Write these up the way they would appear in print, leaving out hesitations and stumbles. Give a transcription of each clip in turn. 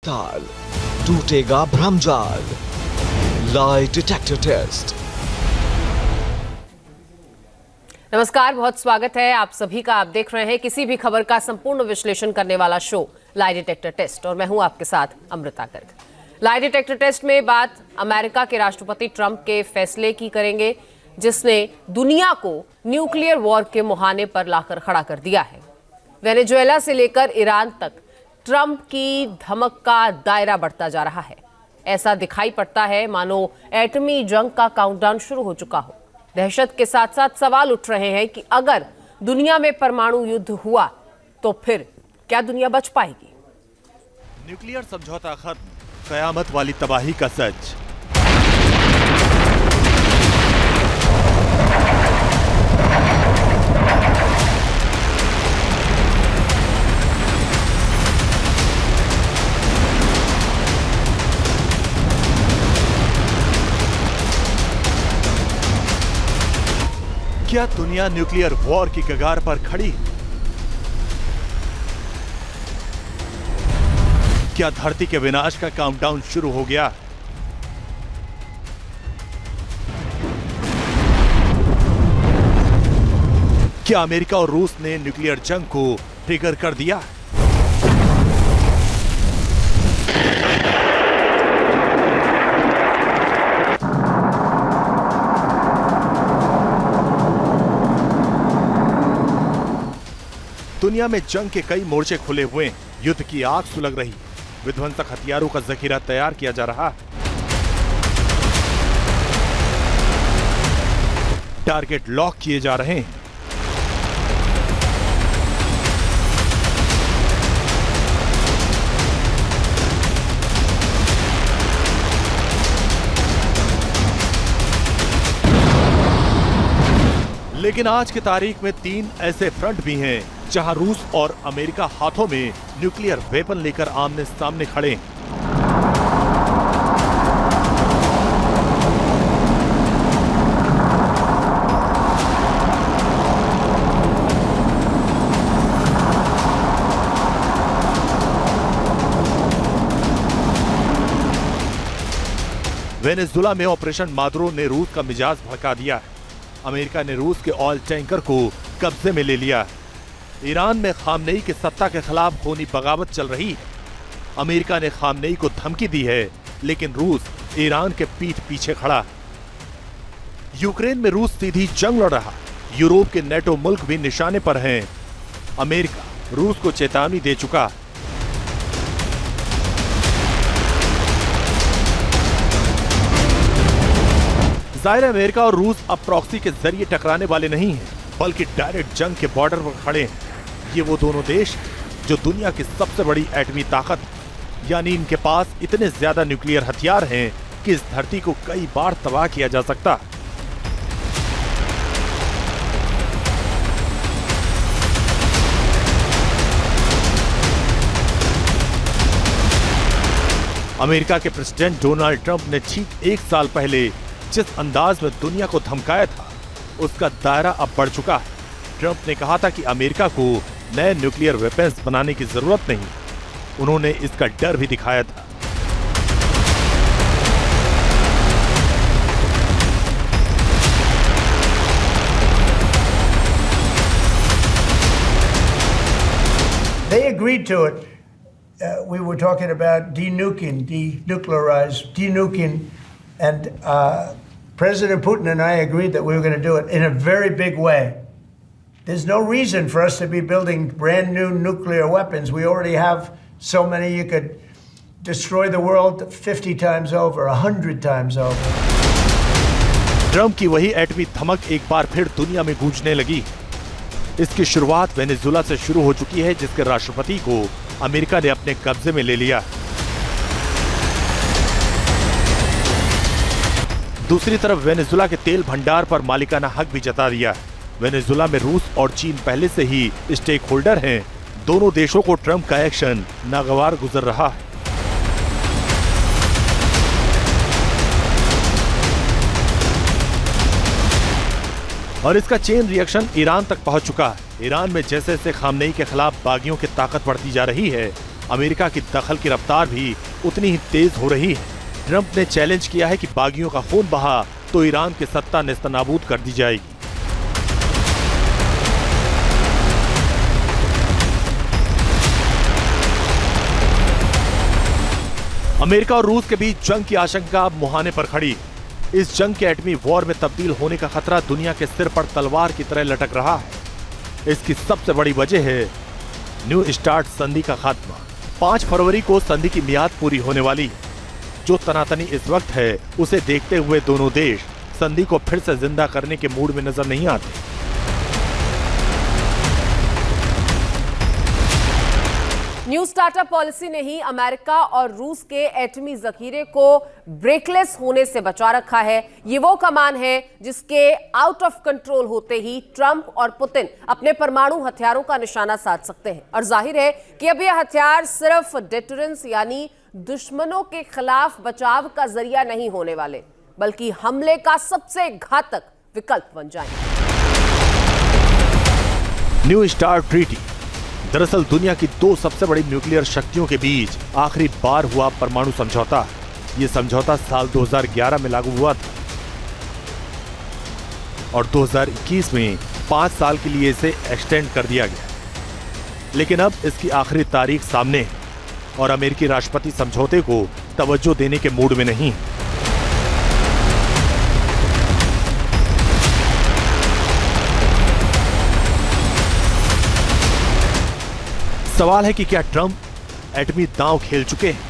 ताल, टूटेगा भ्रमजाल। लाई detector test. नमस्कार, बहुत स्वागत है आप सभी का। आप देख रहे हैं किसी भी खबर का संपूर्ण विश्लेषण करने वाला शो लाई डिटेक्टर टेस्ट और मैं हूं आपके साथ Amrita Garg. Lie detector test में बात अमेरिका के राष्ट्रपति ट्रंप के फैसले की करेंगे, जिसने दुनिया को न्यूक्लियर वॉर के मुहाने पर लाकर खड़ा कर दिया है। वेनेजुएला से लेकर ईरान तक ट्रंप की धमक का दायरा बढ़ता जा रहा है। ऐसा दिखाई पड़ता है मानो एटमी जंग का काउंटडाउन शुरू हो चुका हो। दहशत के साथ साथ सवाल उठ रहे हैं कि अगर दुनिया में परमाणु युद्ध हुआ तो फिर क्या दुनिया बच पाएगी? न्यूक्लियर समझौता खत्म, कयामत वाली तबाही का सच। क्या दुनिया न्यूक्लियर वॉर की कगार पर खड़ी? क्या धरती के विनाश का काउंटडाउन शुरू हो गया? क्या अमेरिका और रूस ने न्यूक्लियर जंग को ट्रिगर कर दिया? दुनिया में जंग के कई मोर्चे खुले हुए, युद्ध की आग सुलग रही, विध्वंसक हथियारों का जखीरा तैयार किया जा रहा, टारगेट लॉक किए जा रहे हैं। लेकिन आज की तारीख में 3 ऐसे फ्रंट भी हैं जहां रूस और अमेरिका हाथों में न्यूक्लियर वेपन लेकर आमने सामने खड़े हैं। वेनेजुएला में ऑपरेशन मादुरो ने रूस का मिजाज भड़का दिया है। अमेरिका ने रूस के ऑयल टैंकर को कब्जे में ले लिया। ईरान में खामनेई की सत्ता के खिलाफ खूनी बगावत चल रही। अमेरिका ने खामनेई को धमकी दी है, लेकिन रूस ईरान के पीठ पीछे खड़ा। यूक्रेन में रूस सीधी जंग लड़ रहा। यूरोप के नेटो मुल्क भी निशाने पर हैं। अमेरिका रूस को चेतावनी दे चुका। जाहिर है अमेरिका और रूस अब प्रॉक्सी के जरिए टकराने वाले नहीं हैं, बल्कि डायरेक्ट जंग के बॉर्डर पर खड़े हैं। ये वो दोनों देश जो दुनिया की सबसे बड़ी एटमी ताकत, यानी इनके पास इतने ज्यादा न्यूक्लियर हथियार हैं कि इस धरती को कई बार तबाह किया जा सकता। अमेरिका के प्रेसिडेंट डोनाल्ड ट्रंप ने ठीक 1 साल पहले जिस अंदाज में दुनिया को धमकाया था, उसका दायरा अब बढ़ चुका है। ट्रंप ने कहा था कि अमेरिका को नए न्यूक्लियर वेपन्स बनाने की जरूरत नहीं। उन्होंने इसका डर भी दिखाया था। They agreed to it. We were talking about denuking, denuclearized, denuking, and President Putin and I agreed that we were going to do it in a very big way. There's no reason for us to be building brand new nuclear weapons. We already have so many, you could destroy the world 50 times over, 100 times over. Trump की वही एटमी धमक एक बार फिर दुनिया में गूंजने लगी। इसकी शुरुआत वेनेजुएला से शुरू हो चुकी है, जिसके राष्ट्रपति को अमेरिका ने अपने कब्जे में ले लिया। दूसरी तरफ वेनेजुएला के तेल भंडार पर मालिकाना हक भी जता दिया। वेनेजुएला में रूस और चीन पहले से ही स्टेक होल्डर हैं। दोनों देशों को ट्रंप का एक्शन नागवार गुजर रहा है। और इसका चेन रिएक्शन ईरान तक पहुंच चुका है। ईरान में जैसे जैसे खामनेई के खिलाफ बागियों की ताकत बढ़ती जा रही है, अमेरिका की दखल की रफ्तार भी उतनी ही तेज हो रही है। ट्रंप ने चैलेंज किया है कि बागियों का खून बहा तो ईरान की सत्ता नेस्तनाबूद कर दी जाएगी। अमेरिका और रूस के बीच जंग की आशंका अब मुहाने पर खड़ी। इस जंग के एटमी वॉर में तब्दील होने का खतरा दुनिया के सिर पर तलवार की तरह लटक रहा है। इसकी सबसे बड़ी वजह है न्यू स्टार्ट संधि का खात्मा। 5 फरवरी को संधि की मियाद पूरी होने वाली है। जो तनातनी इस वक्त है, उसे देखते हुए दोनों देश संधि को फिर से जिंदा करने के मूड में नजर नहीं आते। न्यू स्टार्टअप पॉलिसी ने ही अमेरिका और रूस के एटमी जखीरे को ब्रेकलेस होने से बचा रखा है। ये वो कमान है जिसके आउट ऑफ कंट्रोल होते ही ट्रंप और पुतिन अपने परमाणु हथियारों का निशाना साध सकते हैं। और जाहिर है कि अब ये हथियार सिर्फ डिटरेंस यानी दुश्मनों के खिलाफ बचाव का जरिया नहीं होने वाले, बल्कि हमले का सबसे घातक विकल्प बन जाएंगे। न्यू स्टार्ट ट्रीटी दरअसल दुनिया की 2 सबसे बड़ी न्यूक्लियर शक्तियों के बीच आखिरी बार हुआ परमाणु समझौता। यह समझौता साल 2011 में लागू हुआ था और 2021 में 5 साल के लिए इसे एक्सटेंड कर दिया गया। लेकिन अब इसकी आखिरी तारीख सामने है और अमेरिकी राष्ट्रपति समझौते को तवज्जो देने के मूड में नहीं। सवाल है कि क्या ट्रंप एटमी दांव खेल चुके हैं?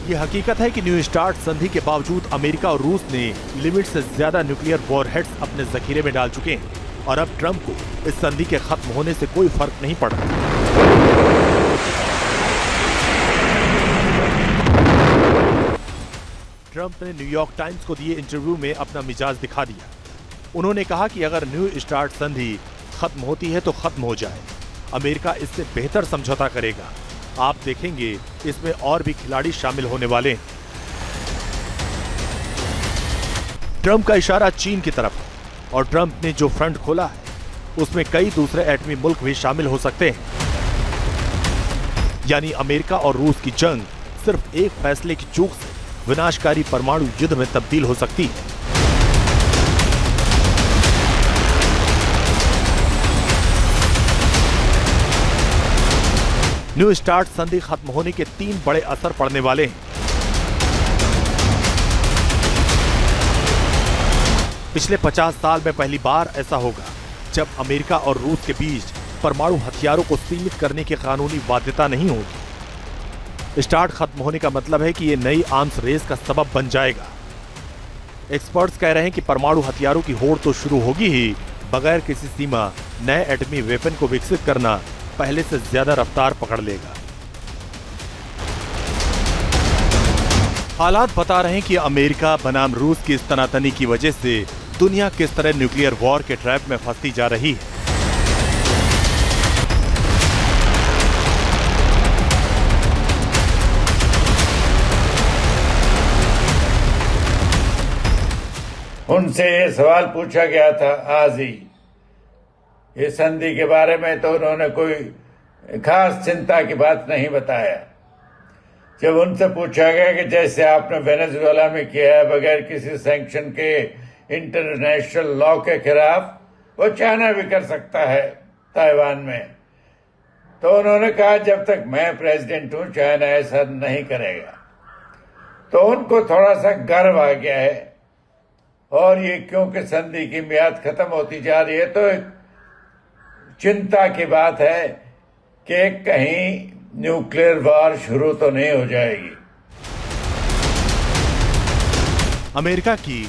यह हकीकत है कि न्यू स्टार्ट संधि के बावजूद अमेरिका और रूस ने लिमिट से ज्यादा न्यूक्लियर वॉरहेड्स अपने जखीरे में डाल चुके हैं और अब ट्रंप को इस संधि के खत्म होने से कोई फर्क नहीं पड़ रहा। ट्रंप ने न्यूयॉर्क टाइम्स को दिए इंटरव्यू में अपना मिजाज दिखा दिया। उन्होंने कहा कि अगर न्यू स्टार्ट संधि खत्म होती है तो खत्म हो जाए, अमेरिका इससे बेहतर समझौता करेगा। आप देखेंगे इसमें और भी खिलाड़ी शामिल होने वाले हैं। ट्रंप का इशारा चीन की तरफ है और ट्रंप ने जो फ्रंट खोला है उसमें कई दूसरे एटमी मुल्क भी शामिल हो सकते हैं। यानी अमेरिका और रूस की जंग सिर्फ एक फैसले की चूक से विनाशकारी परमाणु युद्ध में तब्दील हो सकती है। न्यू स्टार्ट संधि खत्म होने के 3 बड़े असर पड़ने वाले हैं। पिछले 50 साल में पहली बार ऐसा होगा जब अमेरिका और रूस के बीच परमाणु हथियारों को सीमित करने की कानूनी बाध्यता नहीं होगी। स्टार्ट खत्म होने का मतलब है कि यह नई आर्म्स रेस का सबब बन जाएगा। एक्सपर्ट्स कह रहे हैं कि परमाणु हथियारों की होड़ तो शुरू होगी ही, बगैर किसी सीमा नए एटमी वेपन को विकसित करना पहले से ज्यादा रफ्तार पकड़ लेगा। हालात बता रहे हैं कि अमेरिका बनाम रूस की इस तनातनी की वजह से दुनिया किस तरह न्यूक्लियर वॉर के ट्रैप में फंसती जा रही है। उनसे ये सवाल पूछा गया था आज ही, ये संधि के बारे में, तो उन्होंने कोई खास चिंता की बात नहीं बताया। जब उनसे पूछा गया कि जैसे आपने वेनेजुएला में किया है बगैर किसी सैंक्शन के इंटरनेशनल लॉ के खिलाफ, वो चाइना भी कर सकता है ताइवान में, तो उन्होंने कहा जब तक मैं प्रेसिडेंट हूं चाइना ऐसा नहीं करेगा। तो उनको थोड़ा सा गर्व आ गया है। और ये क्योंकि संधि की मियाद खत्म होती जा रही है, तो चिंता की बात है कि कहीं न्यूक्लियर वॉर शुरू तो नहीं हो जाएगी। अमेरिका की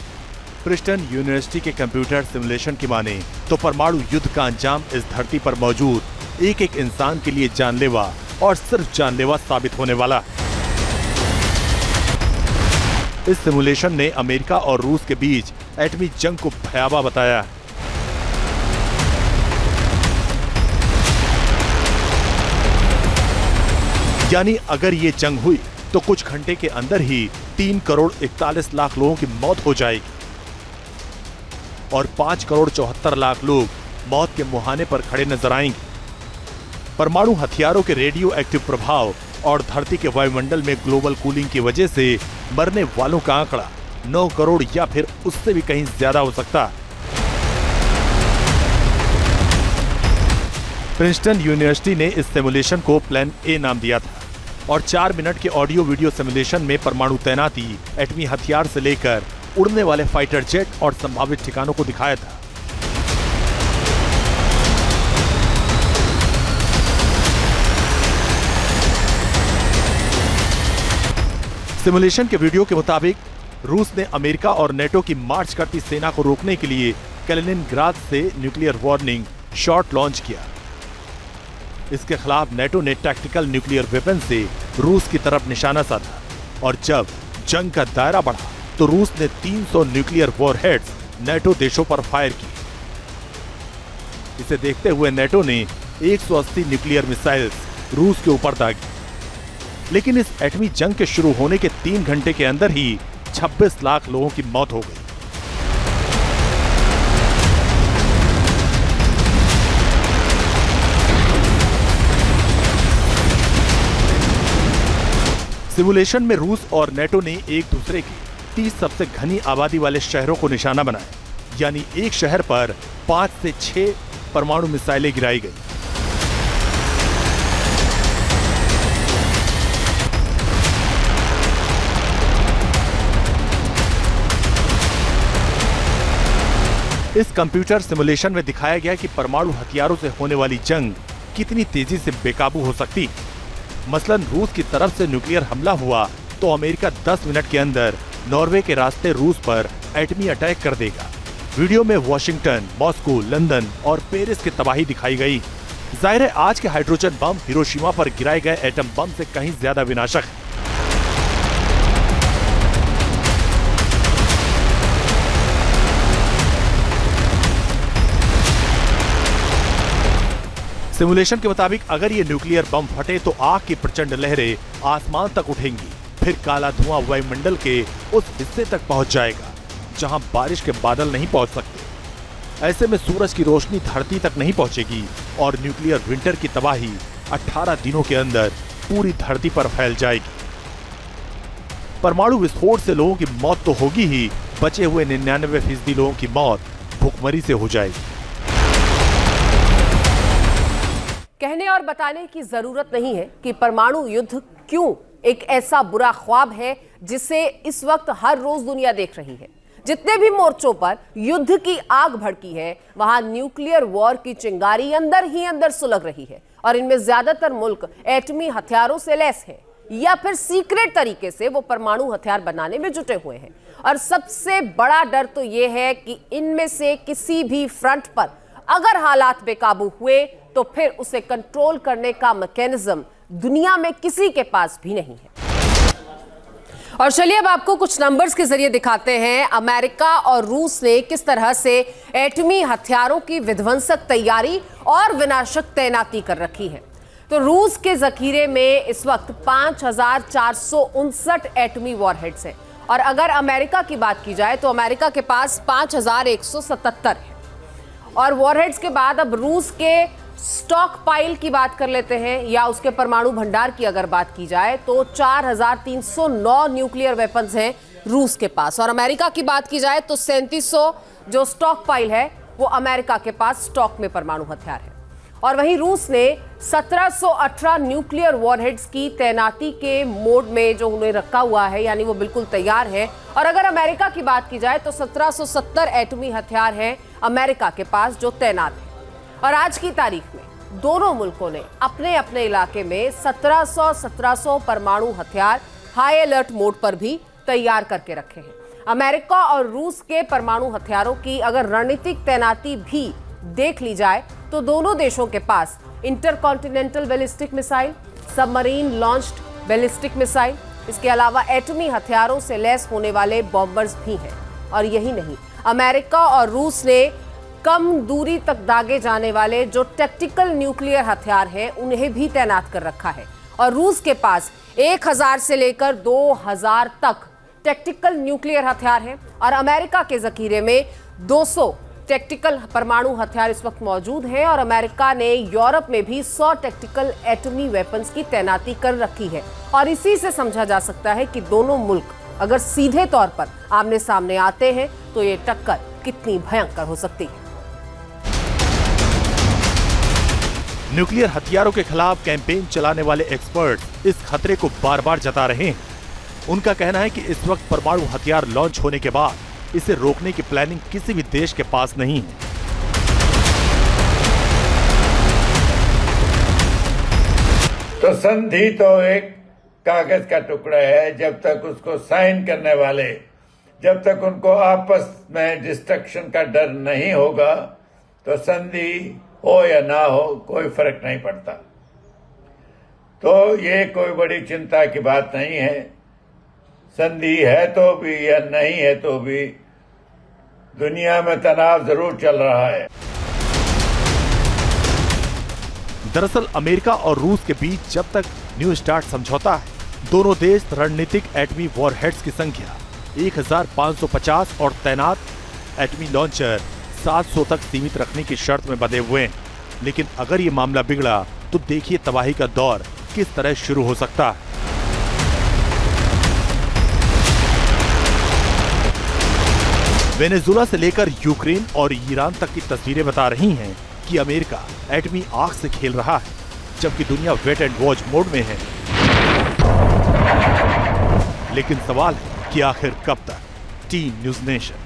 प्रिंसटन यूनिवर्सिटी के कंप्यूटर सिमुलेशन की माने तो परमाणु युद्ध का अंजाम इस धरती पर मौजूद एक एक इंसान के लिए जानलेवा और सिर्फ जानलेवा साबित होने वाला है। इस सिमुलेशन ने अमेरिका और रूस के बीच एटमी जंग को भयावह बताया है। यानी अगर ये जंग हुई तो कुछ घंटे के अंदर ही 3 करोड़ 41 लाख लोगों की मौत हो जाएगी। और 5 करोड़ 74 लाख लोग मौत के मुहाने पर खड़े नजर आएंगे। परमाणु हथियारों के रेडियो एक्टिव प्रभाव और धरती के वायुमंडल में ग्लोबल कूलिंग की वजह से मरने वालों का आंकड़ा 9 करोड़ या फिर उससे भी कहीं ज्यादा हो सकता है। प्रिंसटन यूनिवर्सिटी ने इस सिमुलेशन को प्लान ए नाम दिया था और 4 मिनट के ऑडियो वीडियो सिमुलेशन में परमाणु तैनाती, एटमी हथियार से लेकर उड़ने वाले फाइटर जेट और संभावित ठिकानों को दिखाया था। सिमुलेशन के वीडियो के मुताबिक रूस ने अमेरिका और नेटो की मार्च करती सेना को रोकने के लिए कैलिनिनग्राद से न्यूक्लियर वार्निंग शॉट लॉन्च किया। इसके खिलाफ नेटो ने टैक्टिकल न्यूक्लियर वेपन से रूस की तरफ निशाना साधा और जब जंग का दायरा बढ़ा तो रूस ने 300 न्यूक्लियर वॉरहेड्स नेटो देशों पर फायर की। इसे देखते हुए नेटो ने 180 न्यूक्लियर मिसाइल्स रूस के ऊपर दागी, लेकिन इस एटमी जंग के शुरू होने के 3 घंटे के अंदर ही 26 लाख लोगों की मौत हो गई। सिमुलेशन में रूस और नेटो ने एक दूसरे के 30 सबसे घनी आबादी वाले शहरों को निशाना बनाया, यानी एक शहर पर 5 से 6 परमाणु मिसाइलें गिराई गई। इस कंप्यूटर सिमुलेशन में दिखाया गया कि परमाणु हथियारों से होने वाली जंग कितनी तेजी से बेकाबू हो सकती। मसलन रूस की तरफ से न्यूक्लियर हमला हुआ तो अमेरिका 10 मिनट के अंदर नॉर्वे के रास्ते रूस पर एटमी अटैक कर देगा। वीडियो में वॉशिंगटन, मॉस्को, लंदन और पेरिस की तबाही दिखाई गई। जाहिर है आज के हाइड्रोजन बम हिरोशिमा पर गिराए गए एटम बम से कहीं ज्यादा विनाशक है। सिमुलेशन के मुताबिक अगर ये न्यूक्लियर बम फटे तो आग की प्रचंड लहरें आसमान तक उठेंगी, फिर काला धुआं वायुमंडल के उस हिस्से तक पहुंच जाएगा जहां बारिश के बादल नहीं पहुंच सकते। ऐसे में सूरज की रोशनी धरती तक नहीं पहुंचेगी और न्यूक्लियर विंटर की तबाही 18 दिनों के अंदर पूरी धरती पर फैल जाएगी। परमाणु विस्फोट से लोगों की मौत तो होगी ही, बचे हुए 99% लोगों की मौत भूखमरी से हो जाएगी। कहने और बताने की जरूरत नहीं है कि परमाणु युद्ध क्यों एक ऐसा बुरा ख्वाब है जिसे इस वक्त हर रोज दुनिया देख रही है। जितने भी मोर्चों पर युद्ध की आग भड़की है, वहां न्यूक्लियर वॉर की चिंगारी अंदर ही अंदर सुलग रही है और इनमें ज्यादातर मुल्क एटमी हथियारों से लैस हैं या फिर सीक्रेट तरीके से वो परमाणु हथियार बनाने में जुटे हुए हैं। और सबसे बड़ा डर तो यह है कि इनमें से किसी भी फ्रंट पर अगर हालात बेकाबू हुए तो फिर उसे कंट्रोल करने का मैकेनिज्म दुनिया में किसी के पास भी नहीं है। और चलिए अब आपको कुछ नंबर्स के जरिए दिखाते हैं अमेरिका और रूस ने किस तरह से एटमी हथियारों की विध्वंसक तैयारी और विनाशक तैनाती कर रखी है। तो रूस के जखीरे में इस वक्त 5459 एटमी वॉरहेड्स हैं और अगर अमेरिका की बात की जाए तो अमेरिका के पास 5177 है। और वॉरहेड्स के बाद अब रूस के स्टॉक पाइल की बात कर लेते हैं या उसके परमाणु भंडार की अगर बात की जाए तो 4309 न्यूक्लियर वेपन्स हैं रूस के पास। और अमेरिका की बात की जाए तो 3700 जो स्टॉक पाइल है वो अमेरिका के पास स्टॉक में परमाणु हथियार है। और वहीं रूस ने 1718 न्यूक्लियर वॉरहेड्स की तैनाती के मोड में जो उन्हें रखा हुआ है, यानी वो बिल्कुल तैयार है। और अगर अमेरिका की बात की जाए तो 1770 एटमी हथियार हैं अमेरिका के पास जो तैनात है। और आज की तारीख में दोनों मुल्कों ने अपने अपने इलाके में 1700 परमाणु हथियार हाई अलर्ट मोड पर भी तैयार करके रखे हैं। अमेरिका और रूस के परमाणु हथियारों की अगर रणनीतिक तैनाती भी देख ली जाए तो दोनों देशों के पास intercontinental ballistic missile, submarine launched ballistic missile, इसके अलावा एटमी हथियारों से लैस होने वाले बॉम्बर्स भी हैं। और यही नहीं, अमेरिका और रूस ने कम दूरी तक दागे जाने वाले जो टैक्टिकल न्यूक्लियर हथियार हैं उन्हें भी तैनात कर रखा है। और रूस के पास 1000 से लेकर 2000 तक टैक्टिकल न्यूक्लियर हथियार हैं और अमेरिका के जखीरे में 200 टैक्टिकल परमाणु हथियार इस वक्त मौजूद हैं और अमेरिका ने यूरोप में भी 100 टैक्टिकल एटमी वेपन्स की तैनाती कर रखी है। और इसी से समझा जा सकता है कि दोनों मुल्क अगर सीधे तौर पर आमने सामने आते हैं तो ये टक्कर कितनी भयंकर हो सकती है। न्यूक्लियर हथियारों के खिलाफ कैंपेन चलाने वाले एक्सपर्ट इस खतरे को बार बार जता रहे हैं। उनका कहना है कि इस वक्त परमाणु हथियार लॉन्च होने के बाद इसे रोकने की प्लानिंग किसी भी देश के पास नहीं है। तो संधि तो एक कागज का टुकड़ा है। जब तक उसको साइन करने वाले, जब तक उनको आपस में डिस्ट्रक्शन का डर नहीं होगा, तो संधि हो या ना हो कोई फर्क नहीं पड़ता। तो ये कोई बड़ी चिंता की बात नहीं है। संधि है तो भी या नहीं है तो भी दुनिया में तनाव जरूर चल रहा है। दरअसल अमेरिका और रूस के बीच जब तक न्यू स्टार्ट समझौता है, दोनों देश रणनीतिक एटमी वॉरहेड्स की संख्या 1550 और तैनात एटमी लॉन्चर 700 तक सीमित रखने की शर्त में बंधे हुए हैं। लेकिन अगर ये मामला बिगड़ा तो देखिए तबाही का दौर किस तरह शुरू हो सकता है। वेनेजुला से लेकर यूक्रेन और ईरान तक की तस्वीरें बता रही हैं कि अमेरिका एटमी आग से खेल रहा है, जबकि दुनिया वेट एंड वॉच मोड में है। लेकिन सवाल है कि आखिर कब तक। Team news nation.